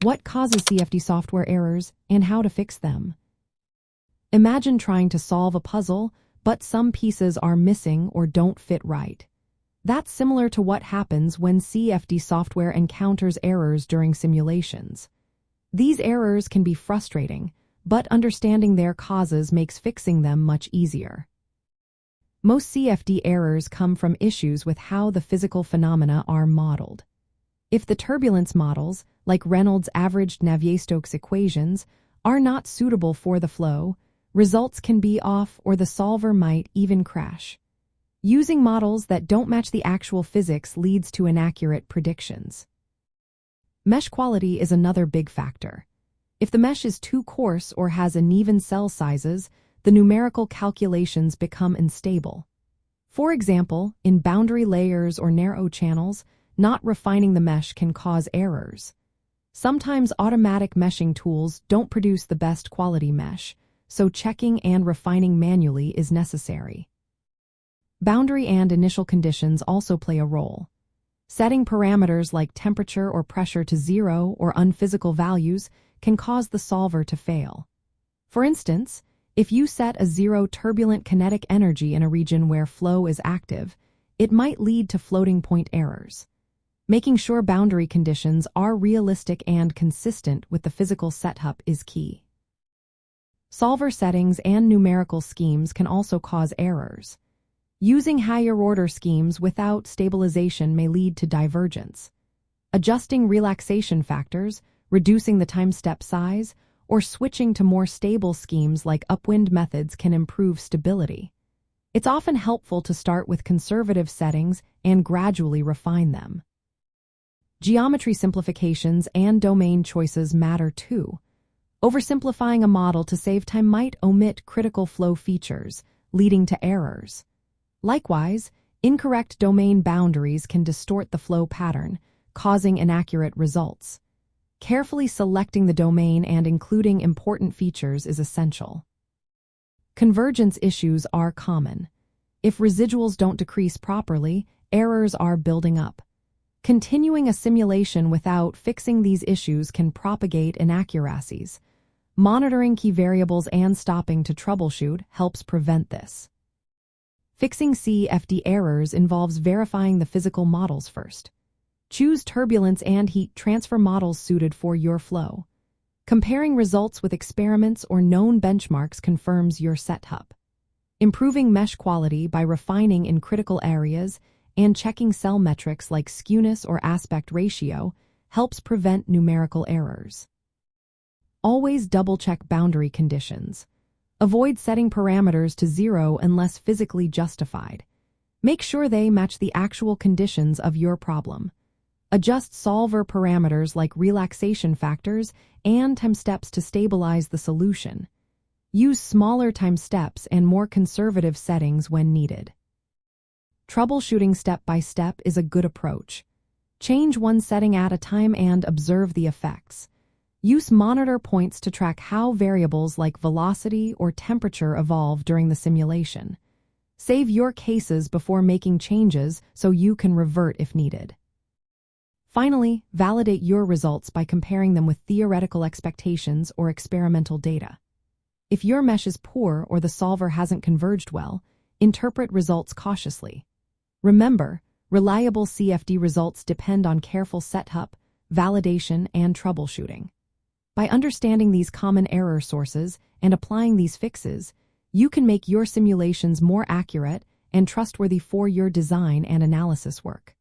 What causes CFD software errors and how to fix them? Imagine trying to solve a puzzle, but some pieces are missing or don't fit right. That's similar to what happens when CFD software encounters errors during simulations. These errors can be frustrating, but understanding their causes makes fixing them much easier. Most CFD errors come from issues with how the physical phenomena are modeled. If the turbulence models, like Reynolds averaged Navier-Stokes equations, are not suitable for the flow, results can be off or the solver might even crash. Using models that don't match the actual physics leads to inaccurate predictions. Mesh quality is another big factor. If the mesh is too coarse or has uneven cell sizes, the numerical calculations become unstable. For example, in boundary layers or narrow channels, not refining the mesh can cause errors. Sometimes automatic meshing tools don't produce the best quality mesh, so checking and refining manually is necessary. Boundary and initial conditions also play a role. Setting parameters like temperature or pressure to zero or unphysical values can cause the solver to fail. For instance, if you set a zero turbulent kinetic energy in a region where flow is active, it might lead to floating point errors. Making sure boundary conditions are realistic and consistent with the physical setup is key. Solver settings and numerical schemes can also cause errors. Using higher-order schemes without stabilization may lead to divergence. Adjusting relaxation factors, reducing the time step size, or switching to more stable schemes like upwind methods can improve stability. It's often helpful to start with conservative settings and gradually refine them. Geometry simplifications and domain choices matter too. Oversimplifying a model to save time might omit critical flow features, leading to errors. Likewise, incorrect domain boundaries can distort the flow pattern, causing inaccurate results. Carefully selecting the domain and including important features is essential. Convergence issues are common. If residuals don't decrease properly, errors are building up. Continuing a simulation without fixing these issues can propagate inaccuracies. Monitoring key variables and stopping to troubleshoot helps prevent this. Fixing CFD errors involves verifying the physical models first. Choose turbulence and heat transfer models suited for your flow. Comparing results with experiments or known benchmarks confirms your setup. Improving mesh quality by refining in critical areas and checking cell metrics like skewness or aspect ratio helps prevent numerical errors. Always double-check boundary conditions. Avoid setting parameters to zero unless physically justified. Make sure they match the actual conditions of your problem. Adjust solver parameters like relaxation factors and time steps to stabilize the solution. Use smaller time steps and more conservative settings when needed. Troubleshooting step by step is a good approach. Change one setting at a time and observe the effects. Use monitor points to track how variables like velocity or temperature evolve during the simulation. Save your cases before making changes so you can revert if needed. Finally, validate your results by comparing them with theoretical expectations or experimental data. If your mesh is poor or the solver hasn't converged well, interpret results cautiously. Remember, reliable CFD results depend on careful setup, validation, and troubleshooting. By understanding these common error sources and applying these fixes, you can make your simulations more accurate and trustworthy for your design and analysis work.